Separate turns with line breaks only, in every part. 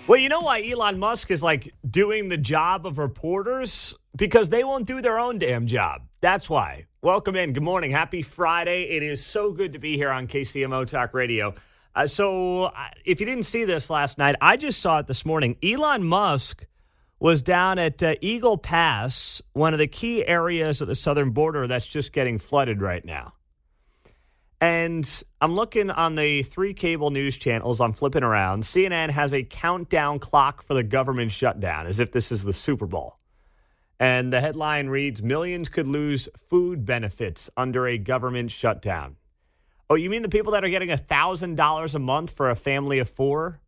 Well, you know why Elon Musk is like doing the job of reporters? Because they won't do their own damn job. That's why. Welcome in. Good morning. Happy Friday. It is so good to be here on KCMO Talk Radio. If you didn't see this last night, I just saw it this morning. Elon Musk was down at Eagle Pass, one of the key areas of the southern border that's just getting flooded right now. And I'm looking on the 3 cable news channels. I'm flipping around. CNN has a countdown clock for the government shutdown, as if this is the Super Bowl. And the headline reads, millions could lose food benefits under a government shutdown. Oh, you mean the people that are getting $1,000 a month for a family of 4?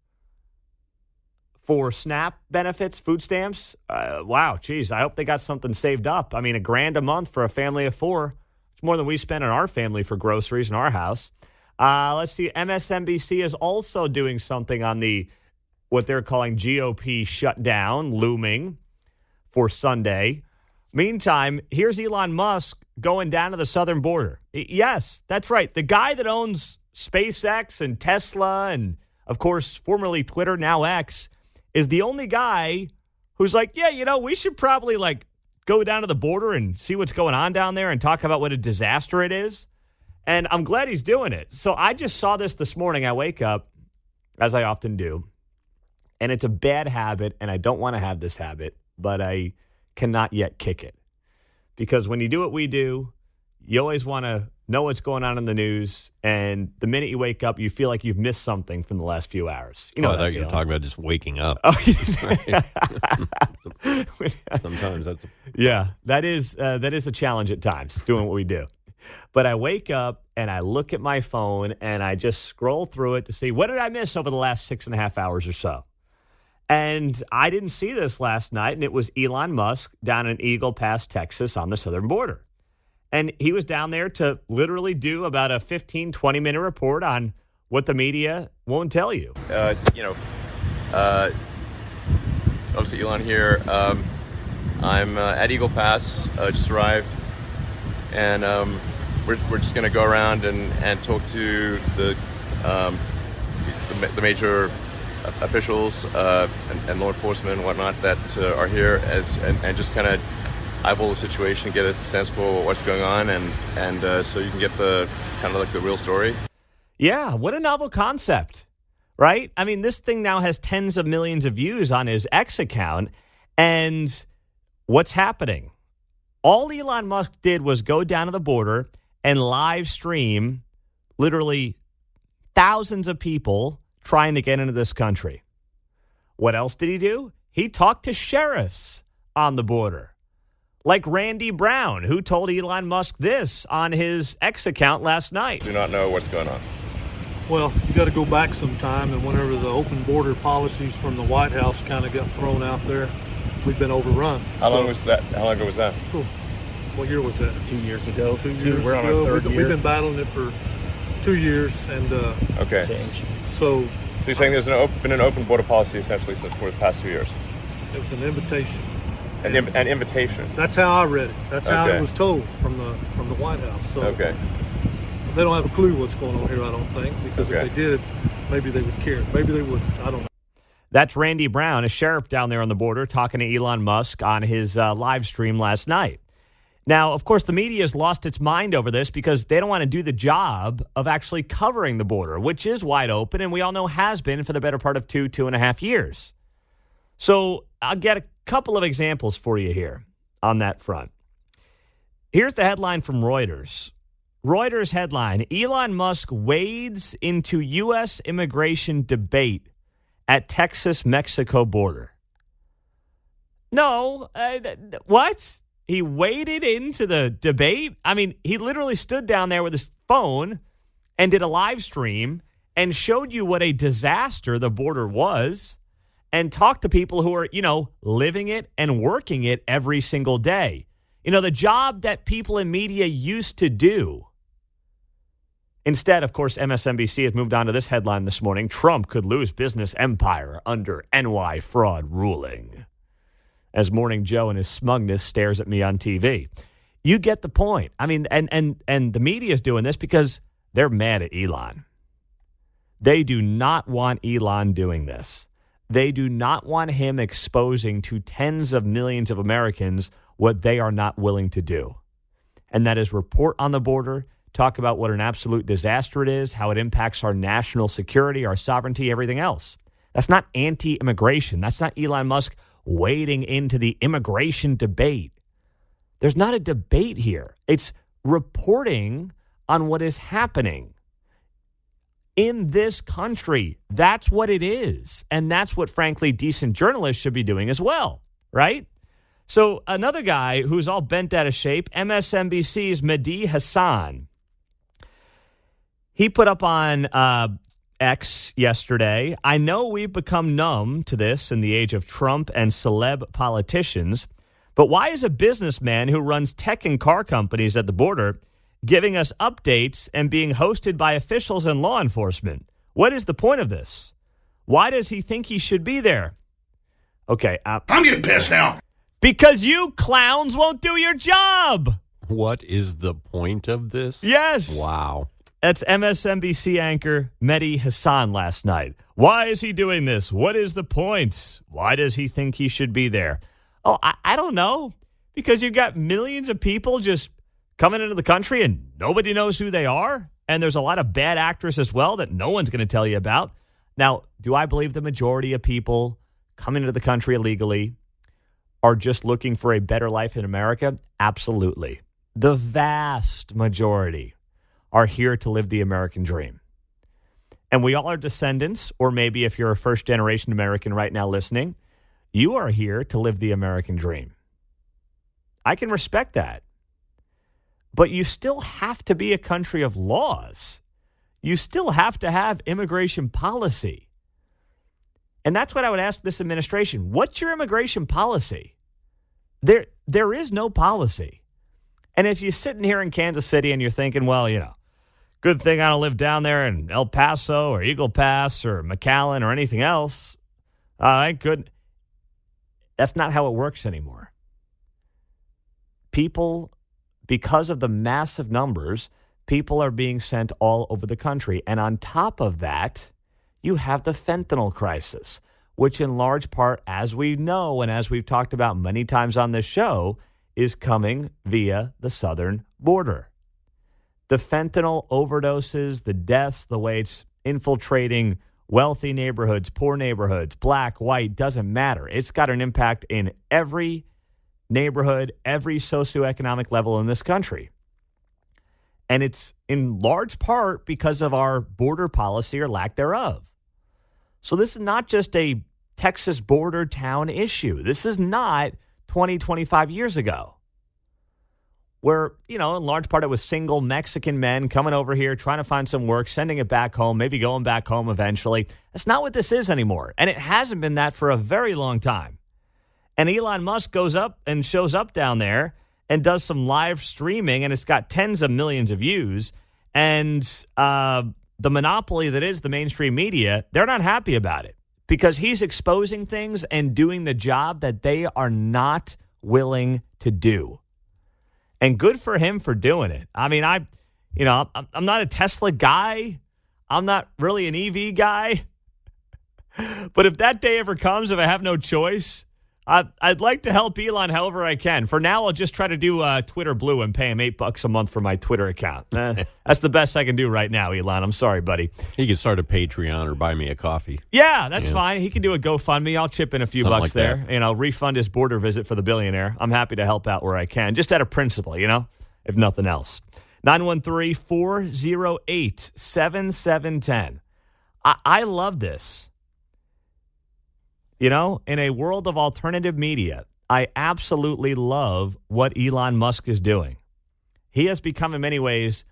For SNAP benefits, food stamps? Wow, geez, I hope they got something saved up. I mean, $1,000 a month for a family of 4. It's more than we spend on our family for groceries in our house. Let's see. MSNBC is also doing something on what they're calling GOP shutdown looming for Sunday. Meantime, here's Elon Musk going down to the southern border. Yes, that's right. The guy that owns SpaceX and Tesla and, of course, formerly Twitter, now X, is the only guy who's like, yeah, we should probably go down to the border and see what's going on down there and talk about what a disaster it is. And I'm glad he's doing it. So I just saw this morning. I wake up, as I often do, and it's a bad habit, and I don't want to have this habit, but I cannot yet kick it. Because when you do what we do, you always want to know what's going on in the news, and the minute you wake up, you feel like you've missed something from the last few hours. You know,
I thought you were talking about just waking up. Sometimes that's
that is a challenge at times doing what we do. But I wake up and I look at my phone and I just scroll through it to see what did I miss over the last 6.5 hours or so. And I didn't see this last night, and it was Elon Musk down in Eagle Pass, Texas, on the southern border. And he was down there to literally do about a 15, 20-minute report on what the media won't tell you.
Obviously Elon here. I'm at Eagle Pass, just arrived. And we're just going to go around and talk to the major officials and law enforcement and whatnot that are here and just kind of eyeball the situation, get a sense for what's going on, and so you can get the kind of the real story.
Yeah, what a novel concept, right? I mean, this thing now has tens of millions of views on his X account, and what's happening? All Elon Musk did was go down to the border and live stream literally thousands of people trying to get into this country. What else did he do? He talked to sheriffs on the border. Like Randy Brown, who told Elon Musk this on his X account last night.
Do not know what's going on.
Well, you got to go back some time, and whenever the open border policies from the White House kind of got thrown out there, we've been overrun.
How long was that? How long ago was that?
What year was that?
2 years ago.
2 years
We're on
ago.
our third year.
We've been battling it for 2 years, and
okay.
So
you're saying there's been an open border policy essentially since for the past 2 years?
It was an invitation.
An invitation.
That's how I read it. That's how it was told from the White House. So
okay.
They don't have a clue what's going on here, I don't think, because if they did, maybe they would care. Maybe they wouldn't. I don't know.
That's Randy Brown, a sheriff down there on the border, talking to Elon Musk on his live stream last night. Now, of course, the media has lost its mind over this because they don't want to do the job of actually covering the border, which is wide open, and we all know has been for the better part of 2.5 years. So I'll get a couple of examples for you here on that front. Here's the headline from Reuters. Reuters headline, Elon Musk wades into U.S. immigration debate at Texas-Mexico border. No, what? He waded into the debate? I mean, he literally stood down there with his phone and did a live stream and showed you what a disaster the border was and talked to people who are, living it and working it every single day. The job that people in media used to do. Instead, of course, MSNBC has moved on to this headline this morning. Trump could lose business empire under NY fraud ruling. As Morning Joe and his smugness stares at me on TV. You get the point. I mean, and the media is doing this because they're mad at Elon. They do not want Elon doing this. They do not want him exposing to tens of millions of Americans what they are not willing to do. And that is report on the border, talk about what an absolute disaster it is, how it impacts our national security, our sovereignty, everything else. That's not anti-immigration. That's not Elon Musk wading into the immigration debate. There's not a debate here. It's reporting on what is happening in this country. That's what it is. And that's what, frankly, decent journalists should be doing as well, right? So another guy who's all bent out of shape, MSNBC's Mehdi Hasan, he put up on X yesterday, I know we've become numb to this in the age of Trump and celeb politicians, but why is a businessman who runs tech and car companies at the border giving us updates and being hosted by officials and law enforcement? What is the point of this? Why does he think he should be there? Okay.
I'm getting pissed now.
Because you clowns won't do your job.
What is the point of this?
Yes.
Wow.
That's MSNBC anchor Mehdi Hasan last night. Why is he doing this? What is the point? Why does he think he should be there? Oh, I don't know. Because you've got millions of people just coming into the country and nobody knows who they are. And there's a lot of bad actors as well that no one's going to tell you about. Now, do I believe the majority of people coming into the country illegally are just looking for a better life in America? Absolutely. The vast majority are here to live the American dream. And we all are descendants, or maybe if you're a first-generation American right now listening, you are here to live the American dream. I can respect that. But you still have to be a country of laws. You still have to have immigration policy. And that's what I would ask this administration. What's your immigration policy? There is no policy. And if you're sitting here in Kansas City and you're thinking, well, good thing I don't live down there in El Paso or Eagle Pass or McAllen or anything else. Thank goodness. That's not how it works anymore. People, because of the massive numbers, people are being sent all over the country. And on top of that, you have the fentanyl crisis, which in large part, as we know and as we've talked about many times on this show, is coming via the southern border. The fentanyl overdoses, the deaths, the way it's infiltrating wealthy neighborhoods, poor neighborhoods, black, white, doesn't matter. It's got an impact in every neighborhood, every socioeconomic level in this country. And it's in large part because of our border policy or lack thereof. So this is not just a Texas border town issue. This is not 20, 25 years ago where, in large part it was single Mexican men coming over here, trying to find some work, sending it back home, maybe going back home eventually. That's not what this is anymore. And it hasn't been that for a very long time. And Elon Musk goes up and shows up down there and does some live streaming, and it's got tens of millions of views. And the monopoly that is the mainstream media, they're not happy about it because he's exposing things and doing the job that they are not willing to do. And good for him for doing it. I mean, I'm not a Tesla guy. I'm not really an EV guy. But if that day ever comes, if I have no choice, I'd like to help Elon however I can. For now, I'll just try to do Twitter Blue and pay him $8 a month for my Twitter account. That's the best I can do right now, Elon. I'm sorry, buddy.
He can start a Patreon or buy me a coffee.
Yeah, that's fine. He can do a GoFundMe. I'll chip in a few
Something
bucks
like
there.
that.
And I'll refund his border visit for the billionaire. I'm happy to help out where I can, just out of principle, if nothing else. 913-408-7710. I love this. In a world of alternative media, I absolutely love what Elon Musk is doing. He has become, in many ways,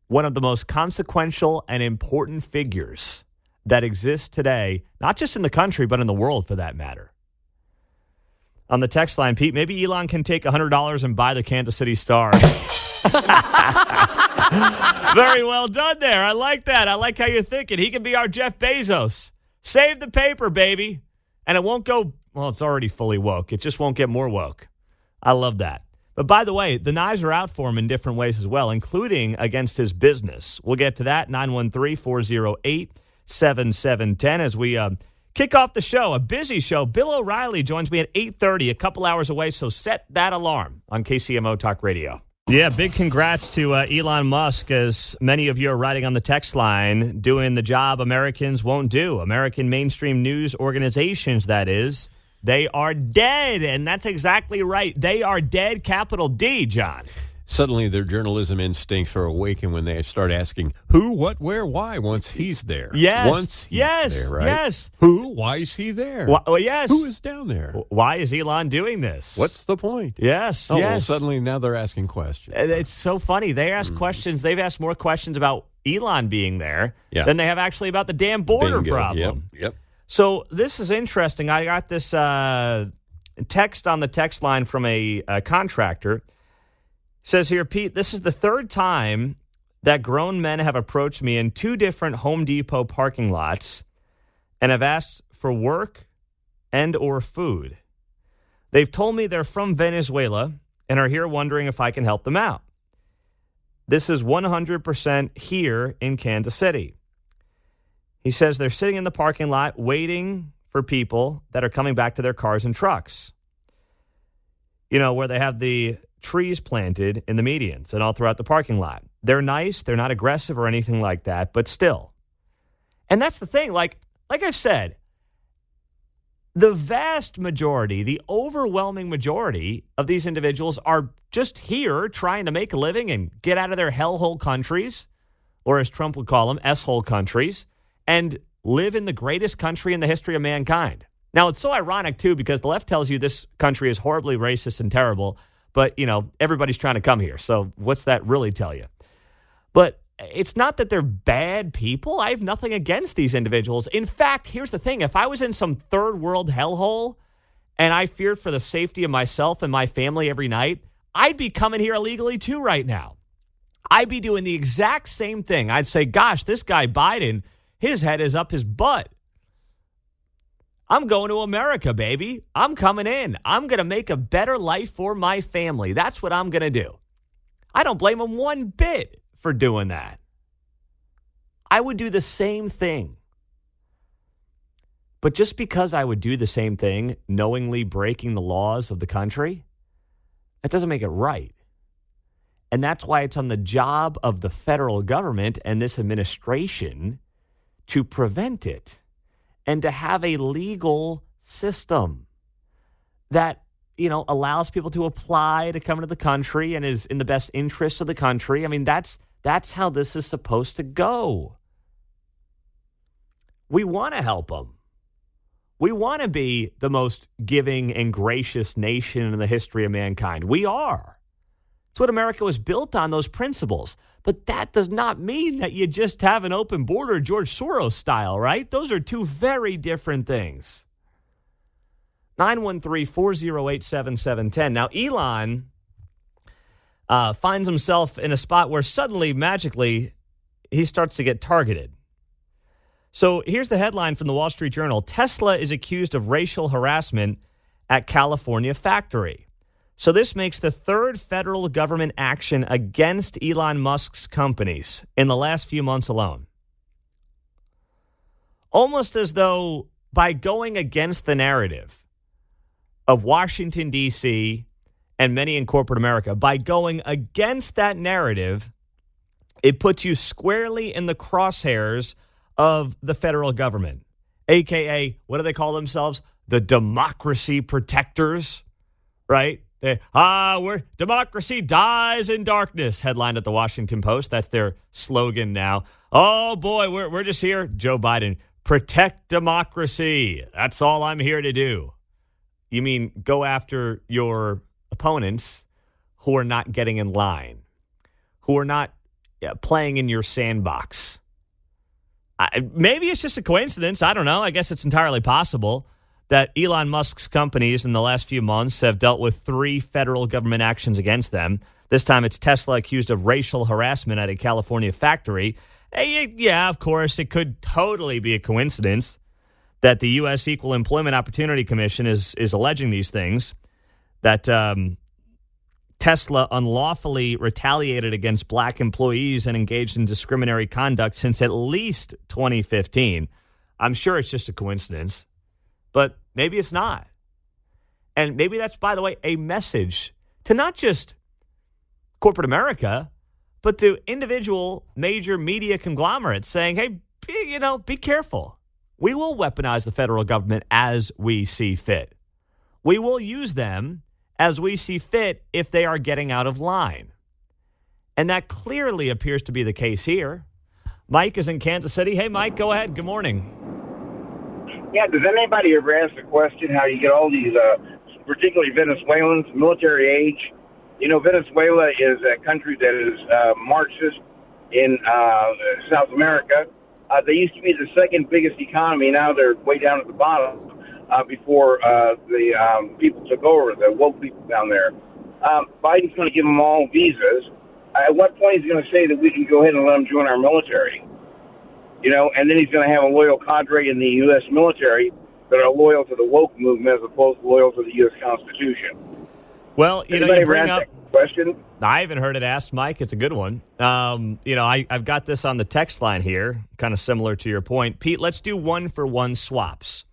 one of the most consequential and important figures that exist today, not just in the country, but in the world for that matter. On the text line, Pete, maybe Elon can take $100 and buy the Kansas City Star. Very well done there. I like that. I like how you're thinking. He can be our Jeff Bezos. Save the paper, baby. And it won't go, well, it's already fully woke. It just won't get more woke. I love that. But by the way, the knives are out for him in different ways as well, including against his business. We'll get to that, 913-408-7710. 888-728-7710 as we kick off the show. A busy show. Bill O'Reilly joins me at 8:30, a couple hours away, so set that alarm on KCMO Talk Radio. Yeah, big congrats to Elon Musk, as many of you are writing on the text line, doing the job Americans won't do. American mainstream news organizations, that is. They are dead, and that's exactly right. They are dead, capital D, John.
Suddenly their journalism instincts are awakened when they start asking who, what, where, why once he's there.
Yes.
Once he's there, right?
Yes.
Who? Why is he there?
Well, yes.
Who is down there?
Why is Elon doing this?
What's the point?
Yes,
Oh,
yes.
well, suddenly now they're asking questions.
It's so funny. They ask questions. They've asked more questions about Elon being there than they have actually about the damn border problem.
Yep.
So this is interesting. I got this text on the text line from a contractor. It says here, Pete, this is the third time that grown men have approached me in 2 different Home Depot parking lots and have asked for work and or food. They've told me they're from Venezuela and are here wondering if I can help them out. This is 100% here in Kansas City. He says they're sitting in the parking lot waiting for people that are coming back to their cars and trucks. You know, where they have the trees planted in the medians and all throughout the parking lot. They're nice. They're not aggressive or anything like that, but still. And that's the thing. Like I've said, the vast majority, the overwhelming majority of these individuals are just here trying to make a living and get out of their hellhole countries, or as Trump would call them, S-hole countries, and live in the greatest country in the history of mankind. Now, it's so ironic, too, because the left tells you this country is horribly racist and terrible, but, you know, everybody's trying to come here. So what's that really tell you? But it's not that they're bad people. I have nothing against these individuals. In fact, here's the thing. If I was in some third world hellhole and I feared for the safety of myself and my family every night, I'd be coming here illegally, too, right now. I'd be doing the exact same thing. I'd say, gosh, this guy Biden, his head is up his butt. I'm going to America, baby. I'm coming in. I'm going to make a better life for my family. That's what I'm going to do. I don't blame him one bit for doing that. I would do the same thing. But just because I would do the same thing, knowingly breaking the laws of the country, that doesn't make it right. And that's why it's on the job of the federal government and this administration to prevent it. And to have a legal system that, you know, allows people to apply to come into the country and is in the best interest of the country. I mean, that's how this is supposed to go. We want to help them. We want to be the most giving and gracious nation in the history of mankind. We are. It's what America was built on, those principles. But that does not mean that you just have an open border George Soros style, right? Those are 2 very different things. 913-408-7710. Now, Elon finds himself in a spot where suddenly, magically, he starts to get targeted. So here's the headline from the Wall Street Journal. Tesla is accused of racial harassment at California factory. So this makes the 3rd federal government action against Elon Musk's companies in the last few months alone. Almost as though by going against the narrative of Washington, D.C., and many in corporate America, by going against that narrative, it puts you squarely in the crosshairs of the federal government, a.k.a., what do they call themselves? The democracy protectors, right? Where democracy dies in darkness, headline at the Washington Post. That's their slogan now. Oh, boy, we're just here, Joe Biden, protect democracy. That's all I'm here to do. You mean go after your opponents who are not getting in line, who are not playing in your sandbox. Maybe it's just a coincidence. I don't know. I guess it's entirely possible that Elon Musk's companies in the last few months have dealt with 3 federal government actions against them. This time it's Tesla accused of racial harassment at a California factory. Yeah, of course, it could totally be a coincidence that the U.S. Equal Employment Opportunity Commission is alleging these things, that Tesla unlawfully retaliated against black employees and engaged in discriminatory conduct since at least 2015. I'm sure it's just a coincidence, but maybe it's not. And maybe that's, by the way, a message to not just corporate America, but to individual major media conglomerates saying, hey, be careful. We will weaponize the federal government as we see fit. We will use them as we see fit if they are getting out of line. And that clearly appears to be the case here. Mike is in Kansas City. Hey, Mike, go ahead. Good morning.
Yeah, does anybody ever ask the question how you get all these, particularly Venezuelans, military age? You know, Venezuela is a country that is Marxist in South America. They used to be the second biggest economy. Now they're way down at the bottom before the people took over, the woke people down there. Biden's going to give them all visas. At what point is he going to say that we can go ahead and let them join our military? You know, and then he's going to have a loyal cadre in the U.S. military that are loyal to the woke movement as opposed to loyal to the U.S. Constitution.
Well, you bring up
that question.
I haven't heard it asked, Mike. It's a good one. I've got this on the text line here, kind of similar to your point. Pete, let's do 1-for-1 swaps.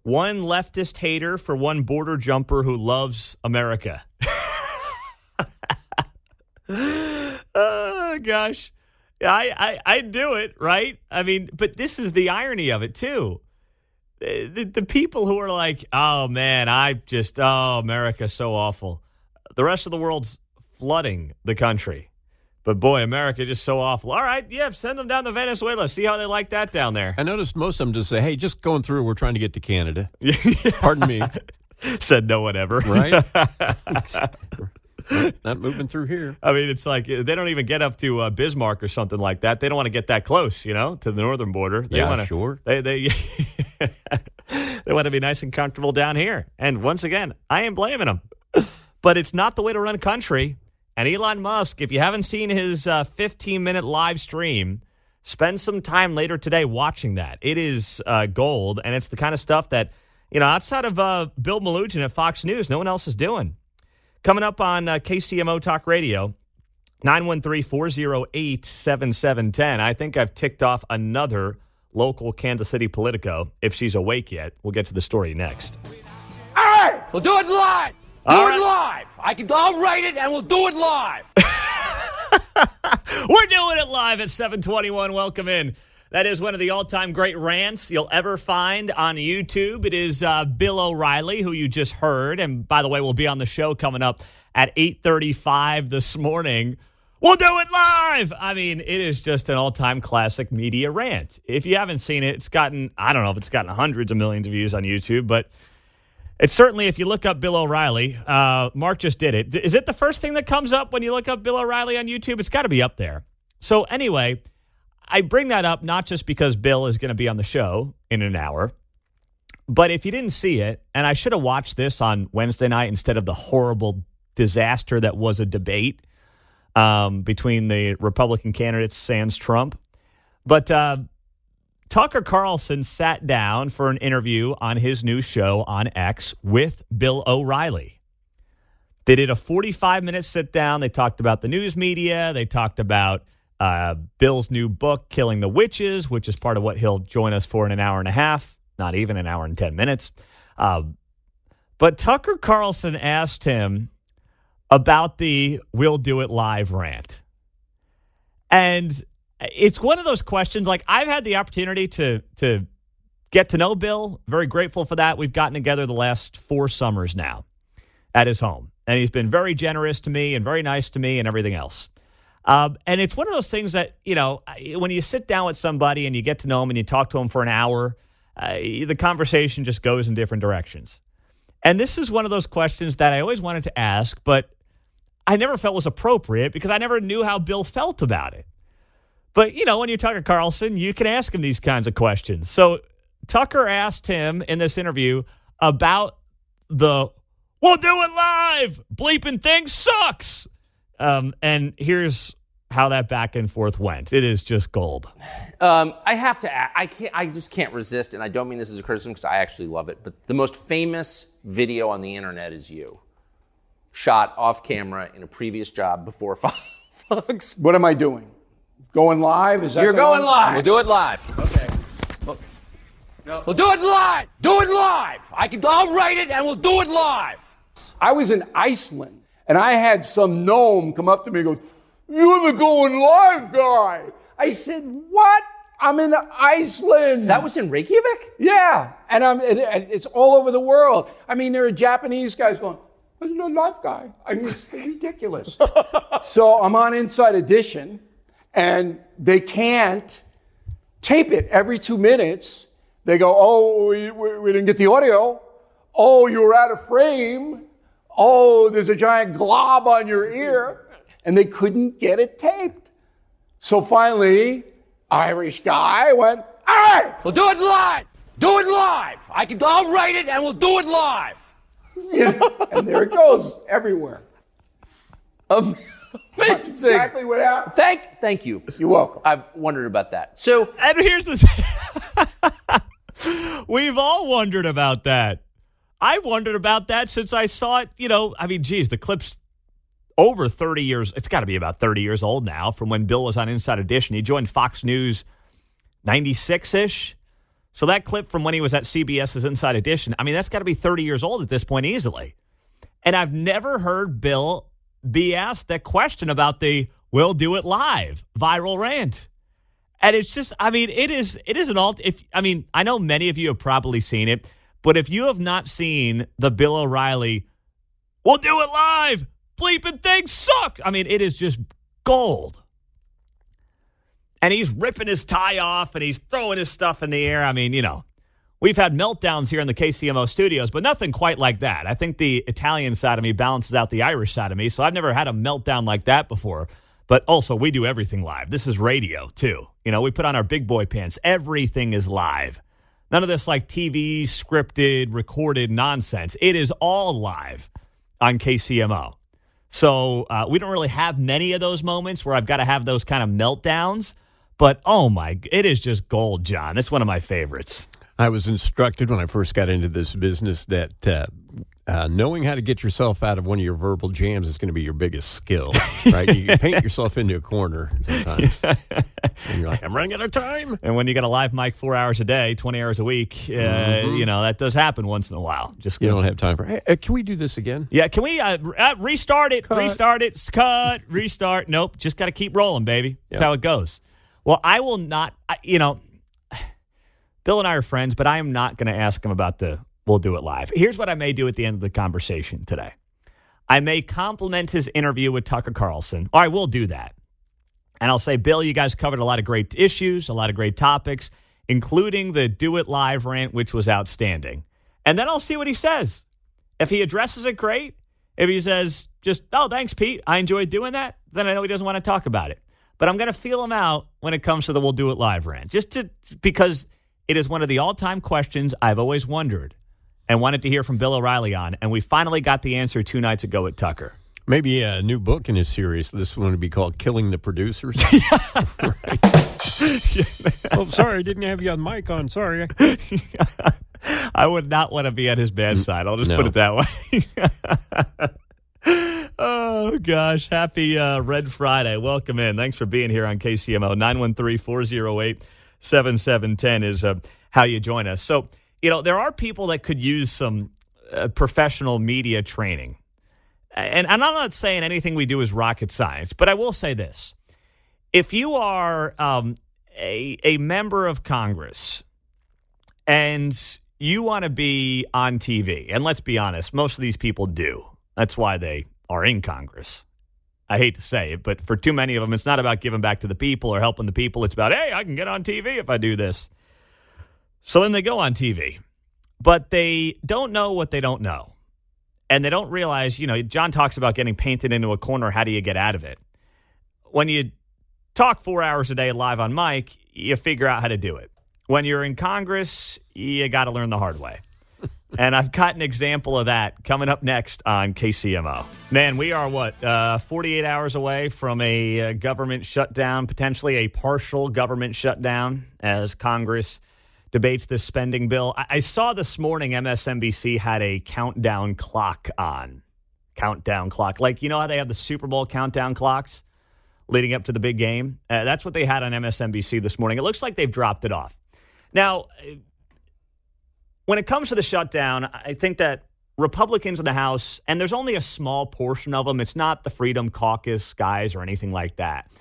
One leftist hater for one border jumper who loves America. Oh, gosh. I'd do it, right? I mean, but this is the irony of it, too. The people who are like, oh, man, America's so awful. The rest of the world's flooding the country. But, boy, America just so awful. All right, yeah, send them down to Venezuela. See how they like that down there.
I noticed most of them just say, hey, just going through, we're trying to get to Canada. Pardon me.
Said no one ever.
Right? Not moving through here.
I mean, it's like they don't even get up to Bismarck or something like that. They don't want to get that close, to the northern border. They want to,
sure.
They they want to be nice and comfortable down here. And once again, I ain't blaming them. But it's not the way to run a country. And Elon Musk, if you haven't seen his 15-minute live stream, spend some time later today watching that. It is gold, and it's the kind of stuff that, outside of Bill Malugin at Fox News, no one else is doing. Coming up on KCMO Talk Radio, 913-408-7710. I think I've ticked off another local Kansas City Politico. If she's awake yet, we'll get to the story next.
All right, we'll do it live. Live. I'll write it and we'll do it live.
We're doing it live at 721. Welcome in. That is one of the all-time great rants you'll ever find on YouTube. It is Bill O'Reilly, who you just heard. And by the way, we'll be on the show coming up at 8:35 this morning. We'll do it live. I mean, it is just an all-time classic media rant. If you haven't seen it, I don't know if it's gotten hundreds of millions of views on YouTube, but it's certainly, if you look up Bill O'Reilly, Mark just did it. Is it the first thing that comes up when you look up Bill O'Reilly on YouTube? It's got to be up there. So anyway, I bring that up not just because Bill is going to be on the show in an hour, but if you didn't see it, and I should have watched this on Wednesday night instead of the horrible disaster that was a debate between the Republican candidates sans Trump. But Tucker Carlson sat down for an interview on his new show on X with Bill O'Reilly. They did a 45-minute sit down. They talked about the news media. They talked about Bill's new book, Killing the Witches, which is part of what he'll join us for in an hour and a half, not even an hour and 10 minutes. But Tucker Carlson asked him about the "We'll Do It Live" rant. And it's one of those questions, like, I've had the opportunity to get to know Bill. Very grateful for that. We've gotten together the last 4 summers now at his home. And he's been very generous to me and very nice to me and everything else. And it's one of those things that, when you sit down with somebody and you get to know him and you talk to him for an hour, the conversation just goes in different directions. And this is one of those questions that I always wanted to ask, but I never felt was appropriate because I never knew how Bill felt about it. But, when you're Tucker Carlson, you can ask him these kinds of questions. So Tucker asked him in this interview about the "we'll do it live" bleeping thing sucks. And here's how that back and forth went. It is just gold.
I have to I just can't resist, and I don't mean this as a criticism because I actually love it, but the most famous video on the internet is you.
shot off camera in a previous job before Fox.
What am I doing? Going live? Is that
You're going live.
We'll do it live. Okay. We'll do it live. Do it live. I'll write it and we'll do it live.
I was in Iceland, and I had some gnome come up to me and goes, "You're the going live guy." I said, "What? I'm in Iceland."
That was in Reykjavik?
Yeah, and it's all over the world. I mean, there are Japanese guys going, "I'm a live guy." I mean, it's ridiculous. So I'm on Inside Edition, and they can't tape it every 2 minutes. They go, "Oh, we didn't get the audio. Oh, you were out of frame. Oh, there's a giant glob on your ear." And they couldn't get it taped. So finally, Irish guy went, "All right."
We'll do it live. Do it live. I'll write it and we'll do it live.
And there it goes everywhere.
Amazing.
That's exactly what happened.
Thank you.
You're welcome.
I've wondered about that. So,
And here's the thing. We've all wondered about that. I've wondered about that since I saw it, the clip's over 30 years. It's got to be about 30 years old now from when Bill was on Inside Edition. He joined Fox News 96-ish. So that clip from when he was at CBS's Inside Edition, that's got to be 30 years old at this point easily. And I've never heard Bill be asked that question about the "we'll do it live" viral rant. And it's just, it is an I know many of you have probably seen it, but if you have not seen the Bill O'Reilly, "we'll do it live, bleeping things suck," it is just gold. And he's ripping his tie off and he's throwing his stuff in the air. We've had meltdowns here in the KCMO studios, but nothing quite like that. I think the Italian side of me balances out the Irish side of me, so I've never had a meltdown like that before. But also, we do everything live. This is radio, too. We put on our big boy pants. Everything is live. None of this like TV, scripted, recorded nonsense. It is all live on KCMO. So we don't really have many of those moments where I've got to have those kind of meltdowns. But, it is just gold, John. It's one of my favorites.
I was instructed when I first got into this business that knowing how to get yourself out of one of your verbal jams is going to be your biggest skill, right? You paint yourself into a corner sometimes. And you're like, "I'm running out of time."
And when you got a live mic 4 hours a day, 20 hours a week, that does happen once in a while.
You don't have time for, "Hey, can we do this again?"
Yeah, can we restart it?
Cut.
Restart it. Cut. Restart. Nope. Just got to keep rolling, baby. That's how it goes. Well, I will not, Bill and I are friends, but I am not going to ask him about the "we'll do it live." Here's what I may do at the end of the conversation today. I may compliment his interview with Tucker Carlson. All right, we'll do that. And I'll say, "Bill, you guys covered a lot of great issues, a lot of great topics, including the do it live rant, which was outstanding." And then I'll see what he says. If he addresses it, great. If he says just, "Oh, thanks, Pete, I enjoyed doing that," then I know he doesn't want to talk about it. But I'm going to feel him out when it comes to the "we'll do it live" rant, because it is one of the all-time questions I've always wondered and wanted to hear from Bill O'Reilly on, and we finally got the answer 2 nights ago at Tucker.
Maybe a new book in his series. This one would be called "Killing the Producers." Oh, sorry, I didn't have you on mic on. Sorry.
I would not want to be on his bad side. I'll just put it that way. Oh, gosh. Happy Red Friday. Welcome in. Thanks for being here on KCMO. 913-408-7710 is how you join us. So, there are people that could use some professional media training. And I'm not saying anything we do is rocket science, but I will say this. If you are a member of Congress and you want to be on TV, and let's be honest, most of these people do. That's why they are in Congress. I hate to say it, but for too many of them, it's not about giving back to the people or helping the people. It's about, hey, I can get on TV if I do this. So then they go on TV, but they don't know what they don't know. And they don't realize, John talks about getting painted into a corner. How do you get out of it? When you talk 4 hours a day live on mic, you figure out how to do it. When you're in Congress, you got to learn the hard way. And I've got an example of that coming up next on KCMO. Man, we are, 48 hours away from a government shutdown, potentially a partial government shutdown as Congress debates this spending bill. I saw this morning MSNBC had a countdown clock on. countdown clock. Like, you know how they have the Super Bowl countdown clocks leading up to the big game? That's what they had on MSNBC this morning. It looks like they've dropped it off. Now, when it comes to the shutdown, I think that Republicans in the House, and there's only a small portion of them. It's not the Freedom Caucus guys or anything like that.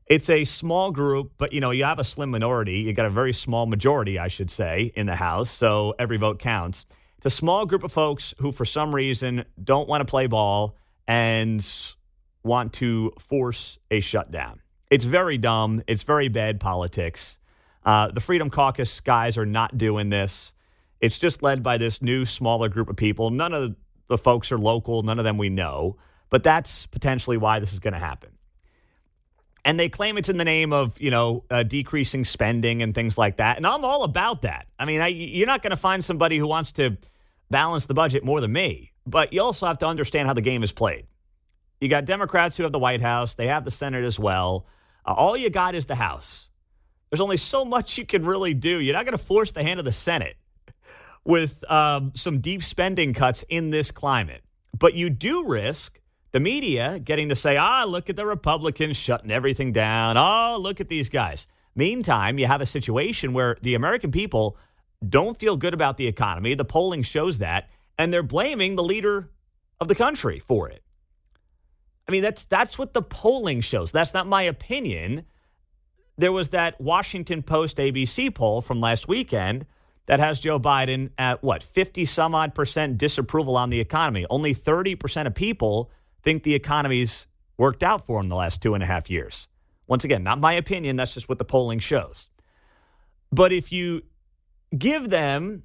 It's a small group, but, you have a slim minority. You got a very small majority, I should say, in the House, so every vote counts. It's a small group of folks who, for some reason, don't want to play ball and want to force a shutdown. It's very dumb. It's very bad politics. The Freedom Caucus guys are not doing this. It's just led by this new, smaller group of people. None of the folks are local. None of them we know. But that's potentially why this is going to happen. And they claim it's in the name of, decreasing spending and things like that. And I'm all about that. I mean, you're not going to find somebody who wants to balance the budget more than me. But you also have to understand how the game is played. You got Democrats who have the White House. They have the Senate as well. All you got is the House. There's only so much you can really do. You're not going to force the hand of the Senate with some deep spending cuts in this climate. But you do risk the media getting to say, look at the Republicans shutting everything down. Oh, look at these guys. Meantime, you have a situation where the American people don't feel good about the economy. The polling shows that, and they're blaming the leader of the country for it. I mean, that's what the polling shows. That's not my opinion. There was that Washington Post ABC poll from last weekend that has Joe Biden at, 50-some-odd% disapproval on the economy. Only 30% of people think the economy's worked out for him the last 2.5 years. Once again, not my opinion. That's just what the polling shows. But if you give them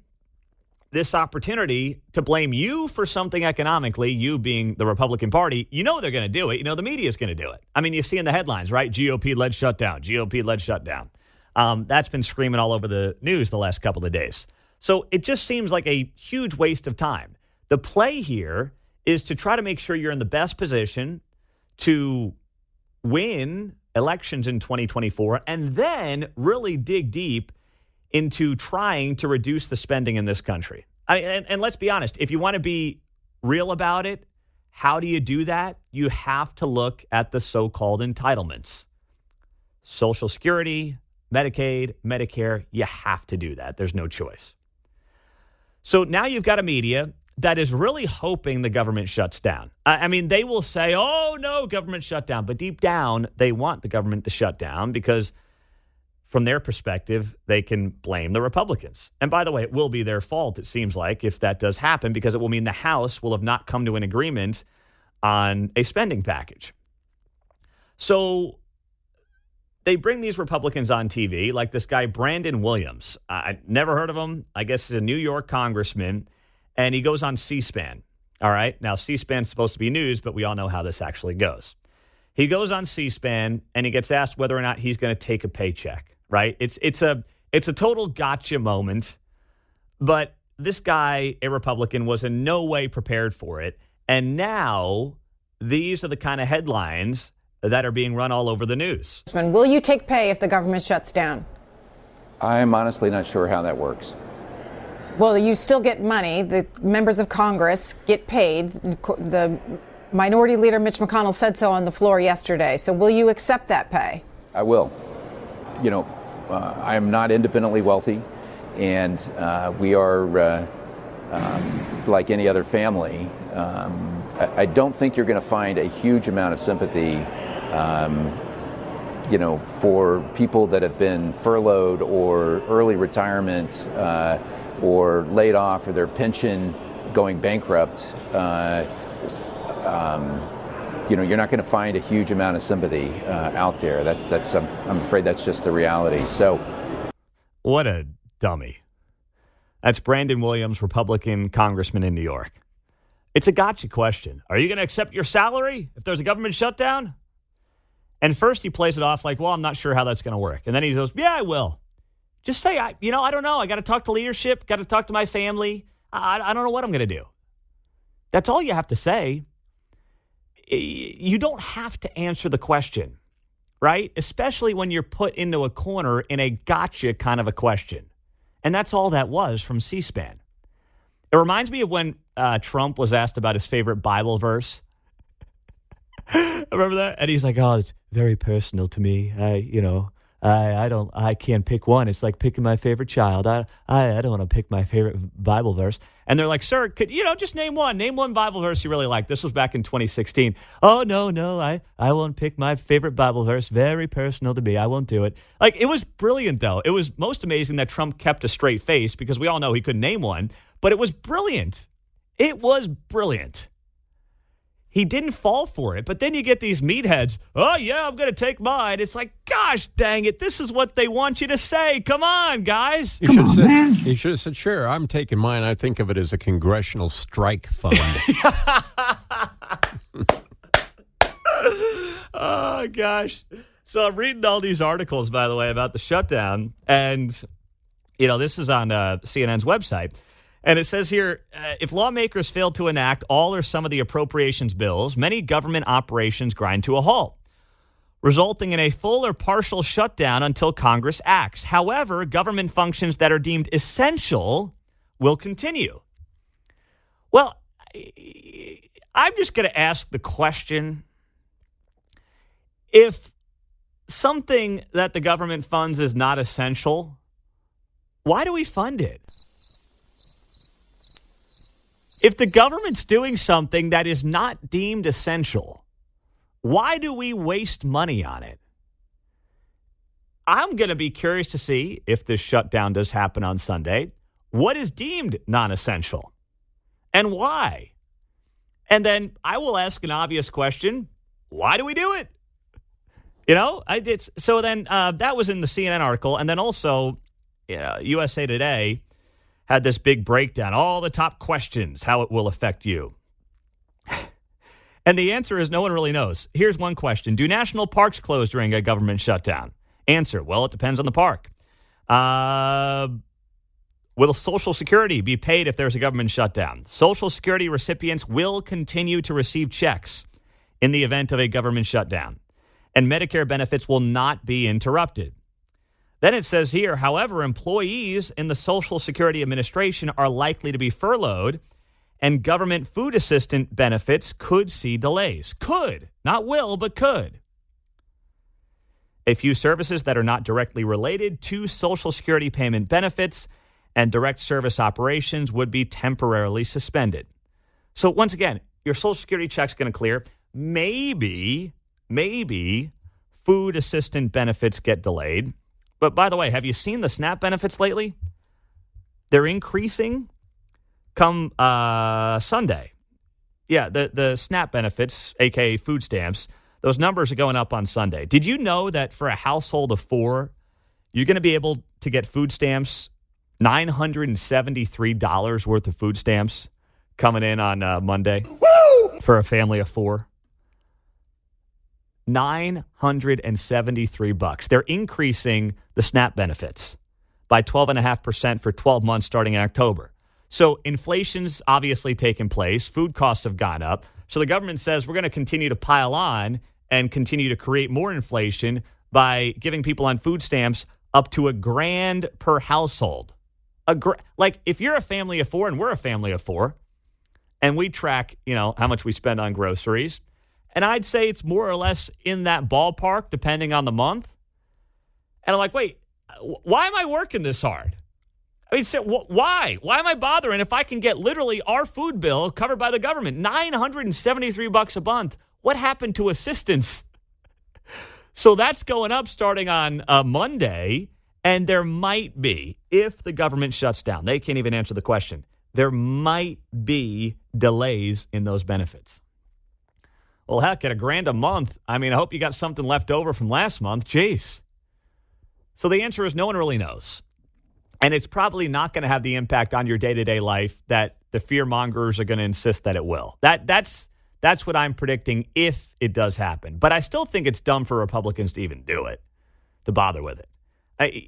this opportunity to blame you for something economically, you being the Republican Party, they're going to do it. The media is going to do it. I mean, you see in the headlines, right? GOP-led shutdown, GOP-led shutdown. That's been screaming all over the news the last couple of days. So it just seems like a huge waste of time. The play here is to try to make sure you're in the best position to win elections in 2024 and then really dig deep into trying to reduce the spending in this country. And let's be honest, if you want to be real about it, how do you do that? You have to look at the so-called entitlements. Social Security, Medicaid, Medicare, you have to do that. There's no choice. So now you've got a media that is really hoping the government shuts down. I mean, they will say, oh, no, government shutdown. But deep down, they want the government to shut down because from their perspective, they can blame the Republicans. And by the way, it will be their fault, it seems like, if that does happen, because it will mean the House will have not come to an agreement on a spending package. So they bring these Republicans on TV, like this guy, Brandon Williams. I never heard of him. I guess he's a New York congressman. And he goes on C-SPAN, all right? Now, C-SPAN's supposed to be news, but we all know how this actually goes. He goes on C-SPAN, and he gets asked whether or not he's going to take a paycheck, right? It's a total gotcha moment, but this guy, a Republican, was in no way prepared for it. And now these are the kind of headlines that are being run all over the news.
Will you take pay if the government shuts down?
I'm honestly not sure how that works.
Well, you still get money. The members of Congress get paid. The Minority Leader Mitch McConnell said so on the floor yesterday. So will you accept that pay?
I will. I am not independently wealthy, and we are like any other family. I don't think you're going to find a huge amount of sympathy, for people that have been furloughed or early retirement or laid off or their pension going bankrupt. You're not going to find a huge amount of sympathy out there. I'm afraid that's just the reality. So,
what a dummy. That's Brandon Williams, Republican congressman in New York. It's a gotcha question. Are you going to accept your salary if there's a government shutdown? And first he plays it off like, well, I'm not sure how that's going to work. And then he goes, yeah, I will. Just say, I don't know. I got to talk to leadership, got to talk to my family. I don't know what I'm going to do. That's all you have to say. You don't have to answer the question, right? Especially when you're put into a corner in a gotcha kind of a question. And that's all that was from C-SPAN. It reminds me of when Trump was asked about his favorite Bible verse? Remember that? And he's like, "Oh, it's very personal to me. I can't pick one. It's like picking my favorite child. I don't want to pick my favorite Bible verse." And they're like, "Sir, could just name one? Name one Bible verse you really like." This was back in 2016. "Oh, no, I won't pick my favorite Bible verse. Very personal to me. I won't do it." Like, it was brilliant, though. It was most amazing that Trump kept a straight face because we all know he couldn't name one, but it was brilliant. It was brilliant. He didn't fall for it, but then you get these meatheads. "Oh, yeah, I'm going to take mine." It's like, gosh dang it, this is what they want you to say. Come on, guys.
You should have said, "Sure, I'm taking mine. I think of it as a congressional strike fund."
Oh, gosh. So I'm reading all these articles, by the way, about the shutdown, and, this is on CNN's website. And it says here, if lawmakers fail to enact all or some of the appropriations bills, many government operations grind to a halt, resulting in a full or partial shutdown until Congress acts. However, government functions that are deemed essential will continue. Well, I'm just going to ask the question, if something that the government funds is not essential, why do we fund it? If the government's doing something that is not deemed essential, why do we waste money on it? I'm going to be curious to see if this shutdown does happen on Sunday. What is deemed non-essential and why? And then I will ask an obvious question. Why do we do it? That was in the CNN article. And then also USA Today had this big breakdown, all the top questions, how it will affect you. And the answer is no one really knows. Here's one question. Do national parks close during a government shutdown? Answer, well, it depends on the park. Will Social Security be paid if there's a government shutdown? Social Security recipients will continue to receive checks in the event of a government shutdown, and Medicare benefits will not be interrupted. Then it says here, however, employees in the Social Security Administration are likely to be furloughed, and government food assistant benefits could see delays. Could, not will, but could. A few services that are not directly related to Social Security payment benefits and direct service operations would be temporarily suspended. So once again, your Social Security check's going to clear. Maybe food assistant benefits get delayed. But by the way, have you seen the SNAP benefits lately? They're increasing come Sunday. Yeah, the SNAP benefits, a.k.a. food stamps, those numbers are going up on Sunday. Did you know that for a household of 4, you're going to be able to get food stamps, $973 worth of food stamps coming in on Monday? Woo! For a family of 4? $973. They're increasing the SNAP benefits by 12.5% for 12 months starting in October. So inflation's obviously taken place. Food costs have gone up. So the government says we're going to continue to pile on and continue to create more inflation by giving people on food stamps up to $1,000 per household. Like if you're a family of 4, and we're a family of 4, and we track, how much we spend on groceries, and I'd say it's more or less in that ballpark, depending on the month. And I'm like, wait, why am I working this hard? I mean, why? Why am I bothering if I can get literally our food bill covered by the government? $973 a month. What happened to assistance? So that's going up starting on Monday. And there might be, if the government shuts down, they can't even answer the question, there might be delays in those benefits. Well, heck, at $1,000 a month, I hope you got something left over from last month. Jeez. So the answer is no one really knows. And it's probably not going to have the impact on your day-to-day life that the fear-mongers are going to insist that it will. That's what I'm predicting if it does happen. But I still think it's dumb for Republicans to even do it, to bother with it.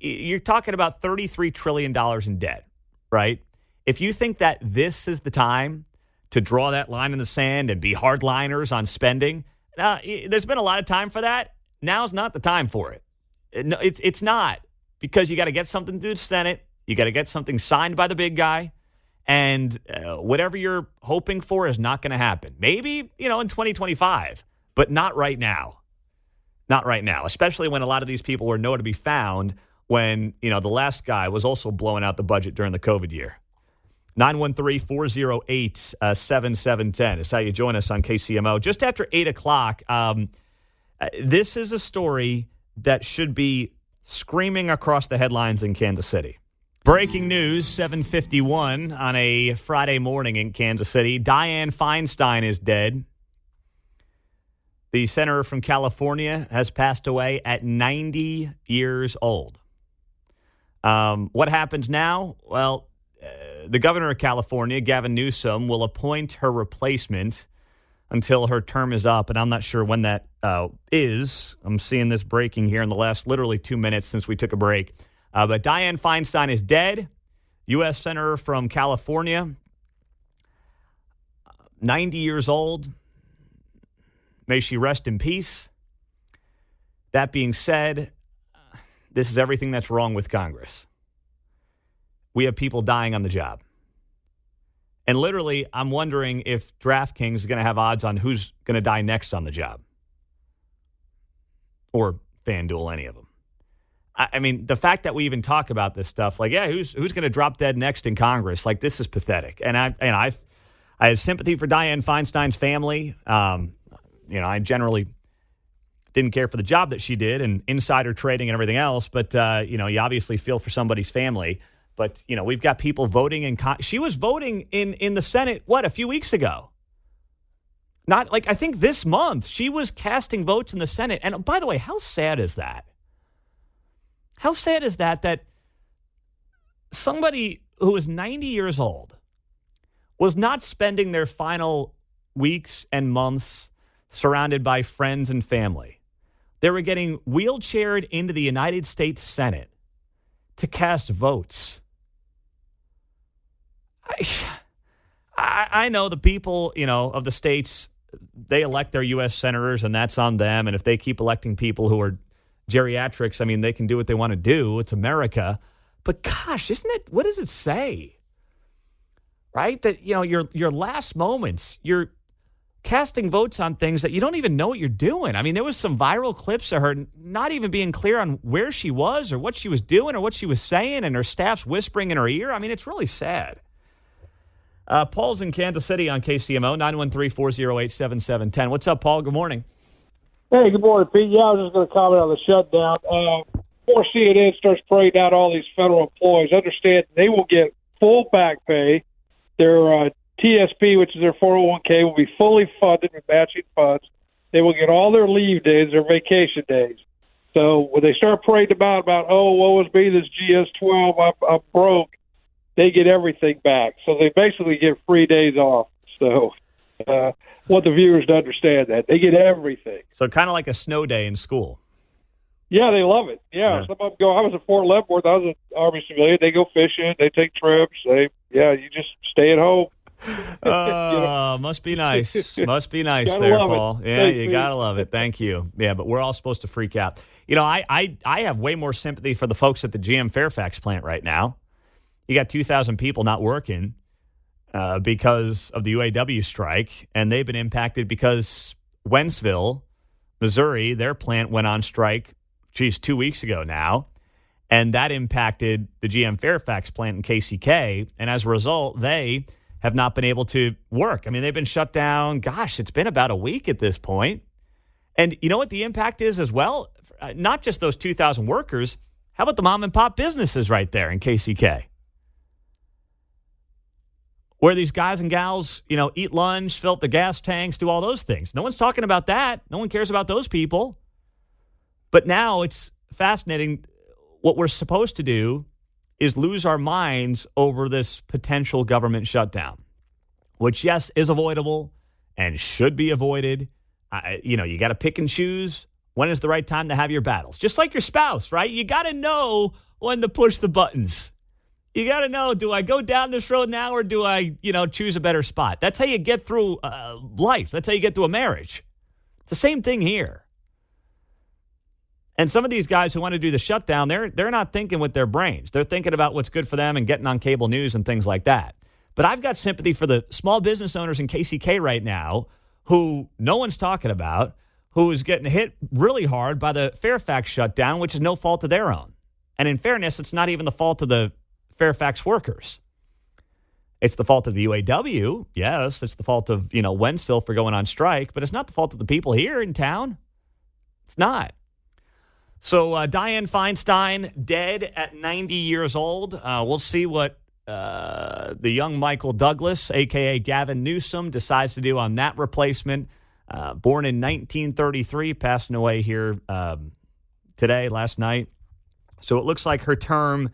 You're talking about $33 trillion in debt, right? If you think that this is the time to draw that line in the sand and be hardliners on spending, there's been a lot of time for that. Now's not the time for it. It's not, because you got to get something through the Senate. You got to get something signed by the big guy. And whatever you're hoping for is not going to happen. Maybe, in 2025, but not right now. Not right now, especially when a lot of these people were nowhere to be found when, the last guy was also blowing out the budget during the COVID year. 913-408-7710 is how you join us on KCMO. Just after 8 o'clock, this is a story that should be screaming across the headlines in Kansas City. Breaking news, 7:51 on a Friday morning in Kansas City. Dianne Feinstein is dead. The senator from California has passed away at 90 years old. What happens now? Well, the governor of California, Gavin Newsom, will appoint her replacement until her term is up, and I'm not sure when that is. I'm seeing this breaking here in the last literally 2 minutes since we took a break. But Dianne Feinstein is dead, U.S. Senator from California, 90 years old. May she rest in peace. That being said, this is everything that's wrong with Congress. We have people dying on the job. And literally, I'm wondering if DraftKings is going to have odds on who's going to die next on the job. Or FanDuel, any of them. I mean, the fact that we even talk about this stuff, like, who's going to drop dead next in Congress? Like, this is pathetic. And I have sympathy for Dianne Feinstein's family. I generally didn't care for the job that she did and insider trading and everything else. But, you obviously feel for somebody's family. But, we've got people voting. She was voting in the Senate, a few weeks ago? I think this month. She was casting votes in the Senate. And, by the way, how sad is that? How sad is that somebody who is 90 years old was not spending their final weeks and months surrounded by friends and family? They were getting wheelchaired into the United States Senate to cast votes. I know the people, of the states, they elect their U.S. senators, and that's on them. And if they keep electing people who are geriatrics, I mean, they can do what they want to do. It's America. But gosh, what does it say? Right? That, your last moments, you're casting votes on things that you don't even know what you're doing. I mean, there was some viral clips of her not even being clear on where she was or what she was doing or what she was saying, and her staff's whispering in her ear. I mean, it's really sad. Paul's in Kansas City on KCMO, 913-408-7710. What's up, Paul? Good morning.
Hey, good morning, Pete. Yeah, I was just going to comment on the shutdown. Before CNN starts parading out all these federal employees, understand they will get full back pay. Their TSP, which is their 401k, will be fully funded with matching funds. They will get all their leave days, their vacation days. So when they start parading about woe is me, this GS-12, I'm broke, they get everything back. So they basically get free days off. So want the viewers to understand that. They get everything.
So kind of like a snow day in school.
Yeah, they love it. Yeah. Some of them go, I was at Fort Leavenworth. I was an Army civilian. They go fishing. They take trips. You just stay at home.
Must be nice. Must be nice
gotta
there,
love
Paul.
it.
Yeah,
Thanks,
you
Pete.
got to love it. Thank you. Yeah, but we're all supposed to freak out. I have way more sympathy for the folks at the GM Fairfax plant right now. You got 2,000 people not working because of the UAW strike, and they've been impacted because Wentzville, Missouri, their plant went on strike, 2 weeks ago now, and that impacted the GM Fairfax plant in KCK, and as a result, they have not been able to work. I mean, they've been shut down. Gosh, it's been about a week at this point. And you know what the impact is as well? Not just those 2,000 workers. How about the mom and pop businesses right there in KCK? Where these guys and gals, eat lunch, fill up the gas tanks, do all those things. No one's talking about that. No one cares about those people. But now it's fascinating. What we're supposed to do is lose our minds over this potential government shutdown, which, yes, is avoidable and should be avoided. You got to pick and choose when is the right time to have your battles. Just like your spouse, right? You got to know when to push the buttons. You got to know, do I go down this road now or do I, choose a better spot? That's how you get through life. That's how you get through a marriage. It's the same thing here. And some of these guys who want to do the shutdown, they're not thinking with their brains. They're thinking about what's good for them and getting on cable news and things like that. But I've got sympathy for the small business owners in KCK right now who no one's talking about, who is getting hit really hard by the Fairfax shutdown, which is no fault of their own. And in fairness, it's not even the fault of the Fairfax workers. It's the fault of the UAW. Yes, it's the fault of, Wentzville for going on strike, but it's not the fault of the people here in town. It's not. So Dianne Feinstein, dead at 90 years old. We'll see what the young Michael Douglas, a.k.a. Gavin Newsom, decides to do on that replacement. Born in 1933, passing away here last night. So it looks like her term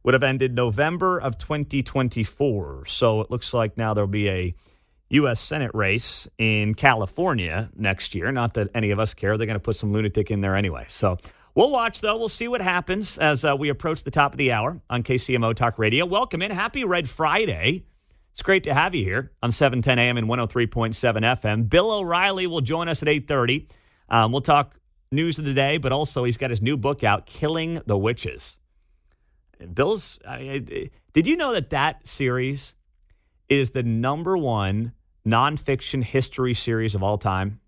would have ended November of 2024. So it looks like now there'll be a U.S. Senate race in California next year. Not that any of us care. They're going to put some lunatic in there anyway. So we'll watch, though. We'll see what happens as we approach the top of the hour on KCMO Talk Radio. Welcome in. Happy Red Friday. It's great to have you here on 710 AM and 103.7 FM. Bill O'Reilly will join us at 8:30. We'll talk news of the day, but also he's got his new book out, Killing the Witches. Bill's, did you know that series is the number one nonfiction history series of all time?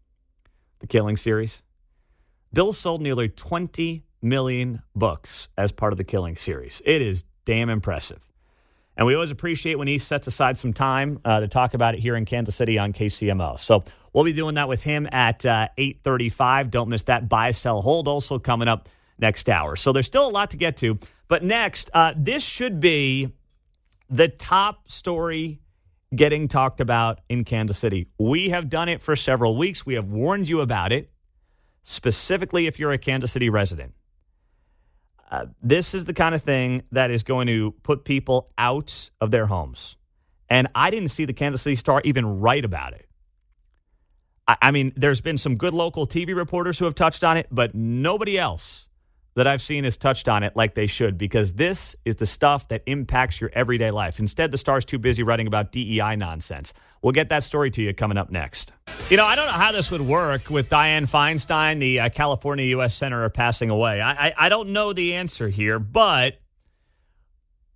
The Killing series. Bill sold nearly 20 million books as part of the Killing series. It is damn impressive. And we always appreciate when he sets aside some time to talk about it here in Kansas City on KCMO. So we'll be doing that with him at 8:35. Don't miss that buy, sell, hold also coming up next hour. So there's still a lot to get to. But next, this should be the top story getting talked about in Kansas City. We have done it for several weeks. We have warned you about it, specifically if you're a Kansas City resident. This is the kind of thing that is going to put people out of their homes. And I didn't see the Kansas City Star even write about it. I mean, there's been some good local TV reporters who have touched on it, but nobody else that I've seen has touched on it like they should, because this is the stuff that impacts your everyday life. Instead, the Star's too busy writing about DEI nonsense. We'll get that story to you coming up next. I don't know how this would work with Dianne Feinstein, the California U.S. Senator, passing away. I don't know the answer here, but